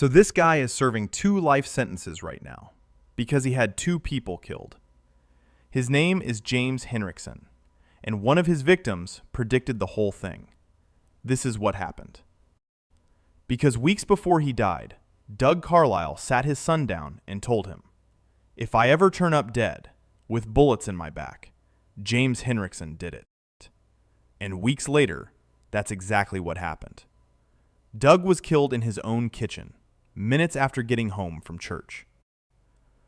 So this guy is serving 2 life sentences right now because he had 2 people killed. His name is James Henrikson, and one of his victims predicted the whole thing. This is what happened. Because weeks before he died, Doug Carlile sat his son down and told him, "If I ever turn up dead, with bullets in my back, James Henrikson did it." And weeks later, that's exactly what happened. Doug was killed in his own kitchen, minutes after getting home from church.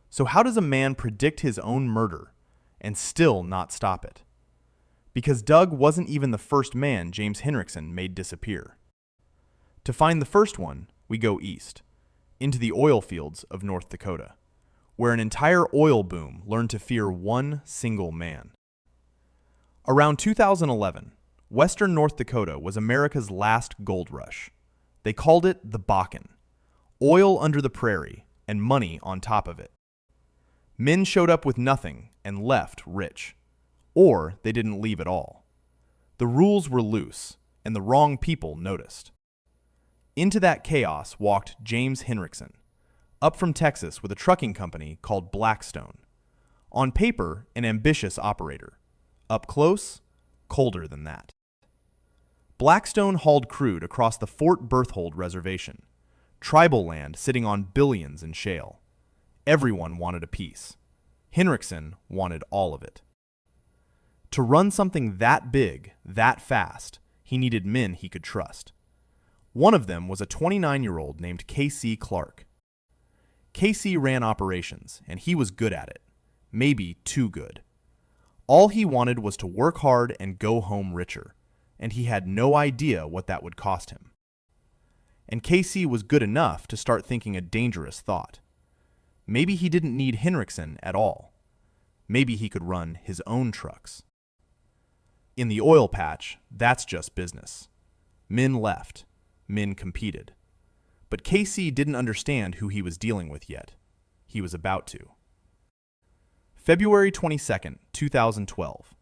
So how does a man predict his own murder and still not stop it? Because Doug wasn't even the first man James Henrikson made disappear. To find the first one, we go east, into the oil fields of North Dakota, where an entire oil boom learned to fear one single man. Around 2011, western North Dakota was America's last gold rush. They called it the Bakken, oil under the prairie and money on top of it. Men showed up with nothing and left rich, or they didn't leave at all. The rules were loose, and the wrong people noticed. Into that chaos walked James Henrikson, up from Texas with a trucking company called Blackstone. On paper, an ambitious operator. Up close, colder than that. Blackstone hauled crude across the Fort Berthold Reservation, tribal land sitting on billions in shale. Everyone wanted a piece. Henrikson wanted all of it. To run something that big, that fast, he needed men he could trust. One of them was a 29-year-old named Clarke. Casey ran operations, and he was good at it. Maybe too good. All he wanted was to work hard and go home richer, and he had no idea what that would cost him. And Casey was good enough to start thinking a dangerous thought. Maybe he didn't need Henrikson at all. Maybe he could run his own trucks. In the oil patch, that's just business. Men left. Men competed. But Casey didn't understand who he was dealing with yet. He was about to. February 22nd, 2012.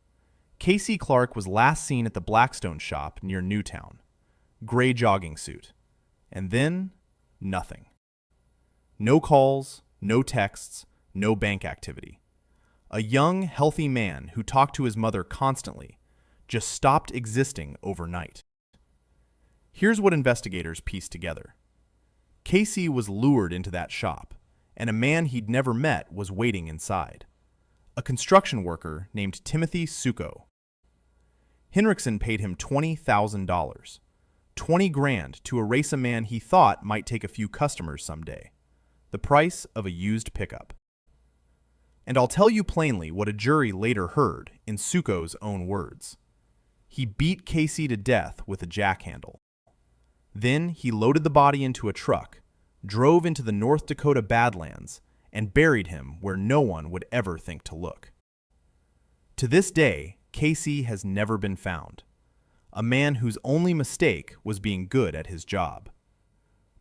Clarke was last seen at the Blackstone shop near Newtown. Gray jogging suit. And then, nothing. No calls, no texts, no bank activity. A young, healthy man who talked to his mother constantly just stopped existing overnight. Here's what investigators pieced together. Casey was lured into that shop, and a man he'd never met was waiting inside. A construction worker named Timothy Suko. Henrikson paid him $20,000. 20 grand to erase a man he thought might take a few customers someday. The price of a used pickup. And I'll tell you plainly what a jury later heard in Suko's own words. He beat Casey to death with a jackhandle. Then he loaded the body into a truck, drove into the North Dakota Badlands, and buried him where no one would ever think to look. To this day, Casey has never been found. A man whose only mistake was being good at his job.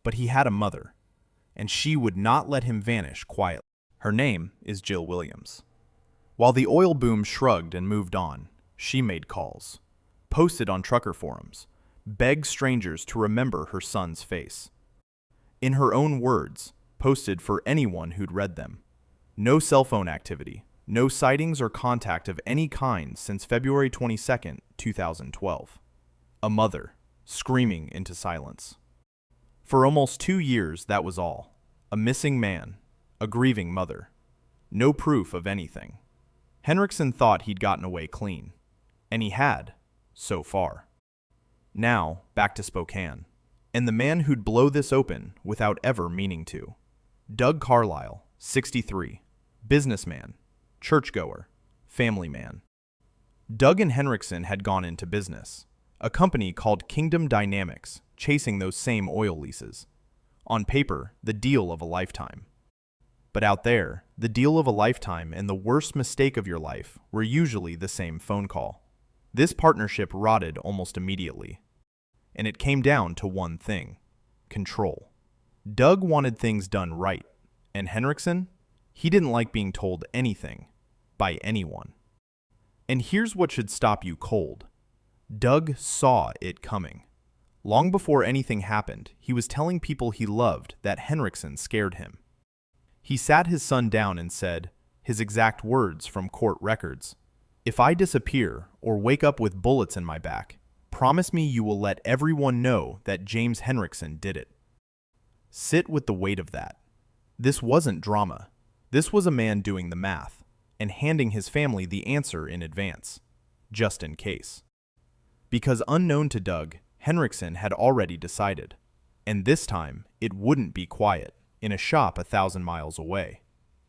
But he had a mother, and she would not let him vanish quietly. Her name is Jill Williams. While the oil boom shrugged and moved on, she made calls, posted on trucker forums, begged strangers to remember her son's face. In her own words, posted for anyone who'd read them. No cell phone activity, no sightings or contact of any kind since February 22nd, 2012. A mother, screaming into silence. For almost 2 years, that was all. A missing man, a grieving mother. No proof of anything. Henrikson thought he'd gotten away clean. And he had, so far. Now, back to Spokane, and the man who'd blow this open without ever meaning to. Doug Carlile, 63, businessman, churchgoer, family man. Doug and Henrikson had gone into business, a company called Kingdom Dynamics, chasing those same oil leases. On paper, the deal of a lifetime. But out there, the deal of a lifetime and the worst mistake of your life were usually the same phone call. This partnership rotted almost immediately. And it came down to one thing: control. Doug wanted things done right, and Henrikson, he didn't like being told anything by anyone. And here's what should stop you cold. Doug saw it coming. Long before anything happened, he was telling people he loved that Henrikson scared him. He sat his son down and said, his exact words from court records, "If I disappear or wake up with bullets in my back, promise me you will let everyone know that James Henrikson did it." Sit with the weight of that. This wasn't drama. This was a man doing the math and handing his family the answer in advance, just in case. Because unknown to Doug, Henrikson had already decided, and this time it wouldn't be quiet in a shop 1,000 miles away.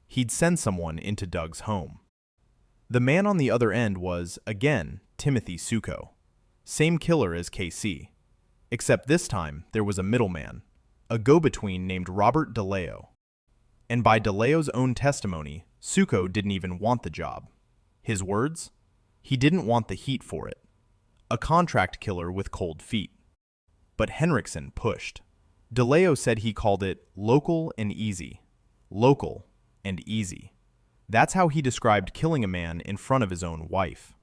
He'd send someone into Doug's home. The man on the other end was, again, Timothy Suko. Same killer as KC. Except this time, there was a middleman, a go-between named Robert DeLeo. And by DeLeo's own testimony, Suko didn't even want the job. His words? He didn't want the heat for it. A contract killer with cold feet. But Henrikson pushed. DeLeo said he called it local and easy. Local and easy. That's how he described killing a man in front of his own wife.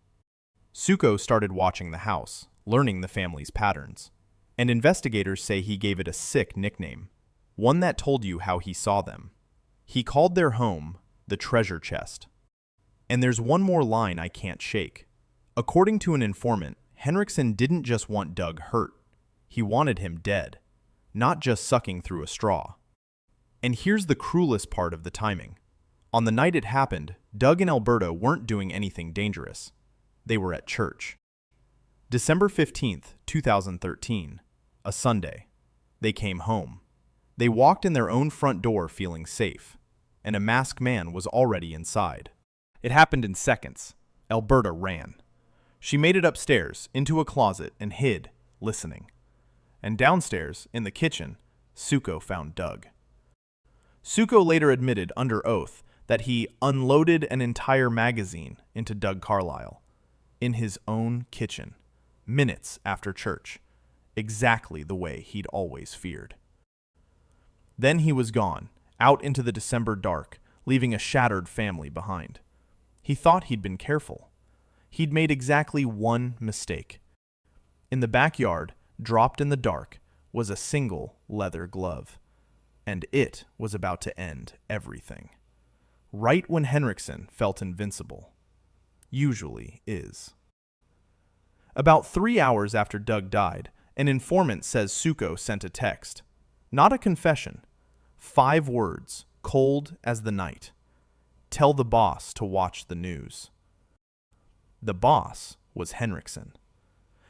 Suko started watching the house, learning the family's patterns. And investigators say he gave it a sick nickname, one that told you how he saw them. He called their home the treasure chest. And there's one more line I can't shake. According to an informant, Henrikson didn't just want Doug hurt. He wanted him dead, not just sucking through a straw. And here's the cruelest part of the timing. On the night it happened, Doug and Alberta weren't doing anything dangerous. They were at church. December 15th, 2013, a Sunday. They came home. They walked in their own front door feeling safe, and a masked man was already inside. It happened in seconds. Alberta ran. She made it upstairs, into a closet, and hid, listening. And downstairs, in the kitchen, Suko found Doug. Suko later admitted under oath that he unloaded an entire magazine into Doug Carlile, in his own kitchen, minutes after church, exactly the way he'd always feared. Then he was gone, out into the December dark, leaving a shattered family behind. He thought he'd been careful. He'd made exactly one mistake. In the backyard, dropped in the dark, was a single leather glove. And it was about to end everything. Right when Henrikson felt invincible. Usually is. About 3 hours after Doug died, an informant says Suko sent a text. Not a confession. 5 words, cold as the night. Tell the boss to watch the news. The boss was Henrikson.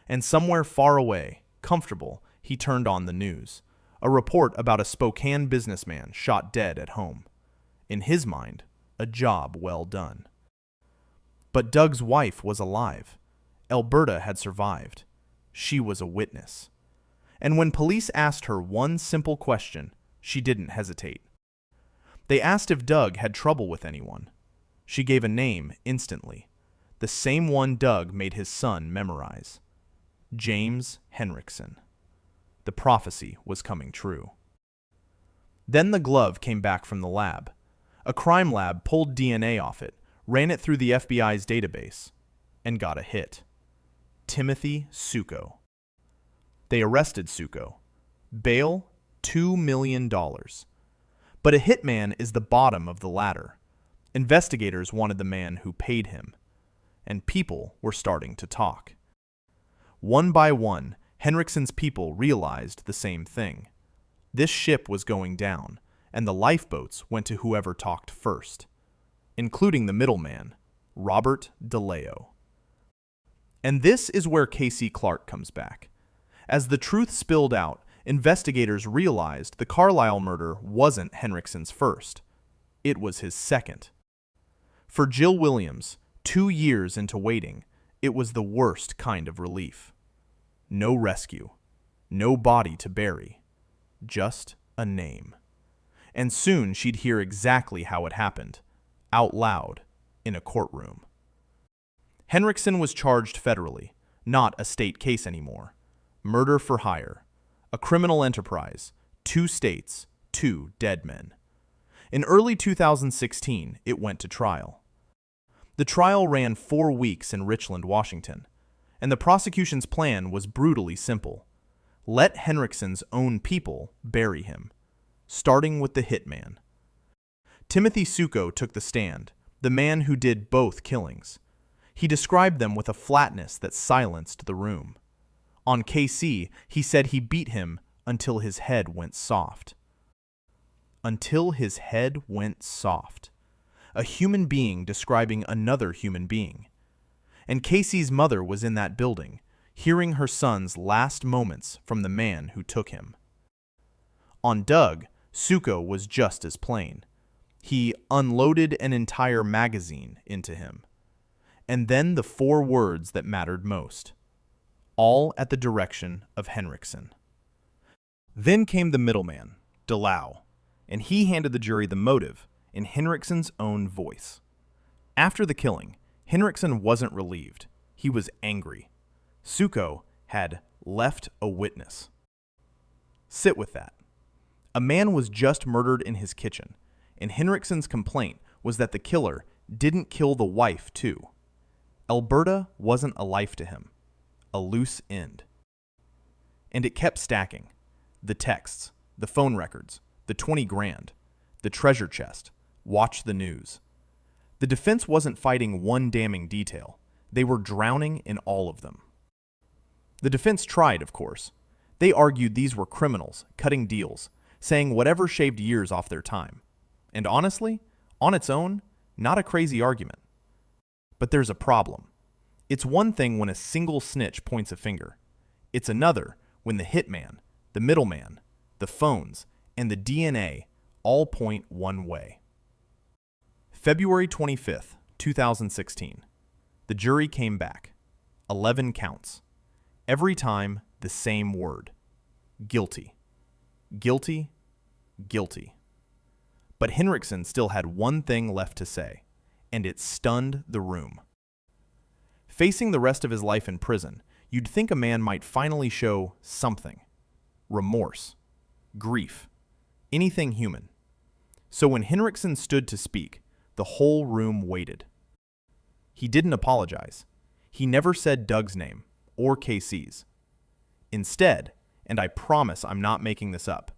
And somewhere far away, comfortable, he turned on the news. A report about a Spokane businessman shot dead at home. In his mind, a job well done. But Doug's wife was alive. Alberta had survived. She was a witness. And when police asked her one simple question, she didn't hesitate. They asked if Doug had trouble with anyone. She gave a name instantly. The same one Doug made his son memorize. James Henrikson. The prophecy was coming true. Then the glove came back from the lab. A crime lab pulled DNA off it, ran it through the FBI's database, and got a hit. Timothy Suko. They arrested Suko. Bail, $2 million. But a hitman is the bottom of the ladder. Investigators wanted the man who paid him. And people were starting to talk. One by one, Henrikson's people realized the same thing. This ship was going down, and the lifeboats went to whoever talked first, including the middleman, Robert DeLeo. And this is where KC Clarke comes back. As the truth spilled out, investigators realized the Carlile murder wasn't Henrikson's first. It was his second. For Jill Williams, 2 years into waiting, it was the worst kind of relief. No rescue, no body to bury, just a name. And soon she'd hear exactly how it happened, out loud, in a courtroom. Henrikson was charged federally, not a state case anymore. Murder for hire, a criminal enterprise, 2 states, 2 dead men. In early 2016, it went to trial. The trial ran 4 weeks in Richland, Washington, and the prosecution's plan was brutally simple. let Henrikson's own people bury him, starting with the hitman. Timothy Suko took the stand, the man who did both killings. He described them with a flatness that silenced the room. On KC, he said he beat him until his head went soft. Until his head went soft. A human being describing another human being. And Casey's mother was in that building, hearing her son's last moments from the man who took him. On Doug, Suko was just as plain. He unloaded an entire magazine into him. And then the 4 words that mattered most, all at the direction of Henrikson. Then came the middleman, DeLau, and he handed the jury the motive in Henrikson's own voice. After the killing, Henrikson wasn't relieved. He was angry. Suko had left a witness. Sit with that. A man was just murdered in his kitchen, and Henrikson's complaint was that the killer didn't kill the wife too. Alberta wasn't a life to him, a loose end. And it kept stacking. The texts, the phone records, the 20 grand, the treasure chest, watch the news. The defense wasn't fighting one damning detail. They were drowning in all of them. The defense tried, of course. They argued these were criminals, cutting deals, saying whatever shaved years off their time. And honestly, on its own, not a crazy argument. But there's a problem. It's one thing when a single snitch points a finger. It's another when the hitman, the middleman, the phones, and the DNA all point one way. February 25th, 2016. The jury came back. 11 counts. Every time, the same word. Guilty. Guilty. Guilty. But Henrikson still had one thing left to say, and it stunned the room. Facing the rest of his life in prison, you'd think a man might finally show something. Remorse. Grief. Anything human. So when Henrikson stood to speak, the whole room waited. He didn't apologize. He never said Doug's name, or KC's. Instead, and I promise I'm not making this up,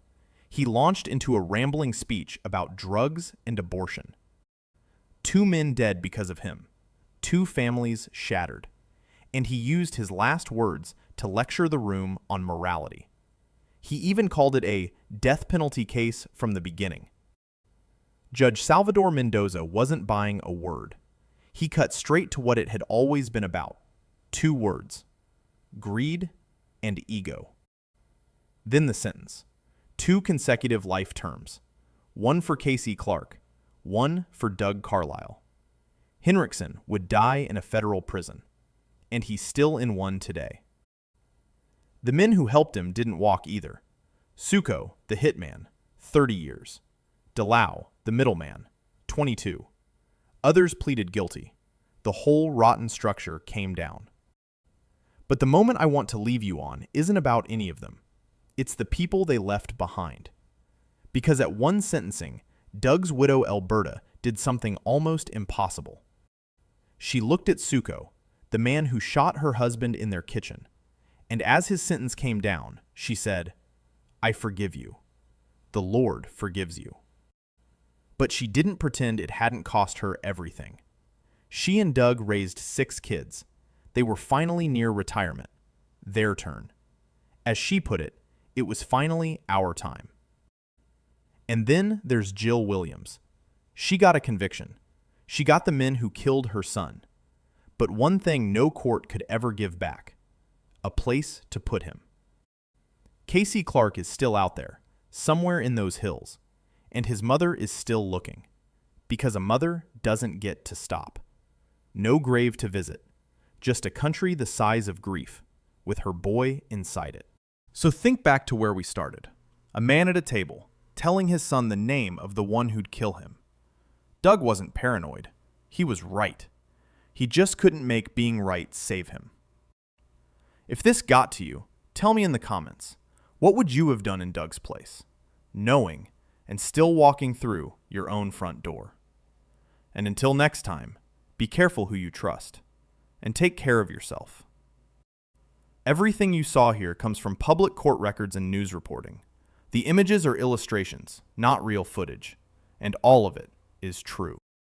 he launched into a rambling speech about drugs and abortion. 2 men dead because of him. 2 families shattered. And he used his last words to lecture the room on morality. He even called it a death penalty case from the beginning. Judge Salvador Mendoza wasn't buying a word. He cut straight to what it had always been about. 2 words. Greed and ego. Then the sentence. 2 consecutive life terms. 1 for Clarke, 1 for Doug Carlile. Henrikson would die in a federal prison, and he's still in one today. The men who helped him didn't walk either. Suko, the hitman, 30 years. DeLau, the middleman, 22. Others pleaded guilty. The whole rotten structure came down. But the moment I want to leave you on isn't about any of them. It's the people they left behind. Because at one sentencing, Doug's widow Alberta did something almost impossible. She looked at Suko, the man who shot her husband in their kitchen, and as his sentence came down, she said, "I forgive you. The Lord forgives you." But she didn't pretend it hadn't cost her everything. She and Doug raised 6 kids. They were finally near retirement. Their turn. As she put it, it was finally our time. And then there's Jill Williams. She got a conviction. She got the men who killed her son. But one thing no court could ever give back: a place to put him. Clarke is still out there, somewhere in those hills, and his mother is still looking. Because a mother doesn't get to stop. No grave to visit, just a country the size of grief, with her boy inside it. So think back to where we started. A man at a table, telling his son the name of the one who'd kill him. Doug wasn't paranoid. He was right. He just couldn't make being right save him. If this got to you, tell me in the comments, what would you have done in Doug's place, knowing and still walking through your own front door? And until next time, be careful who you trust, and take care of yourself. Everything you saw here comes from public court records and news reporting. The images are illustrations, not real footage, and all of it is true.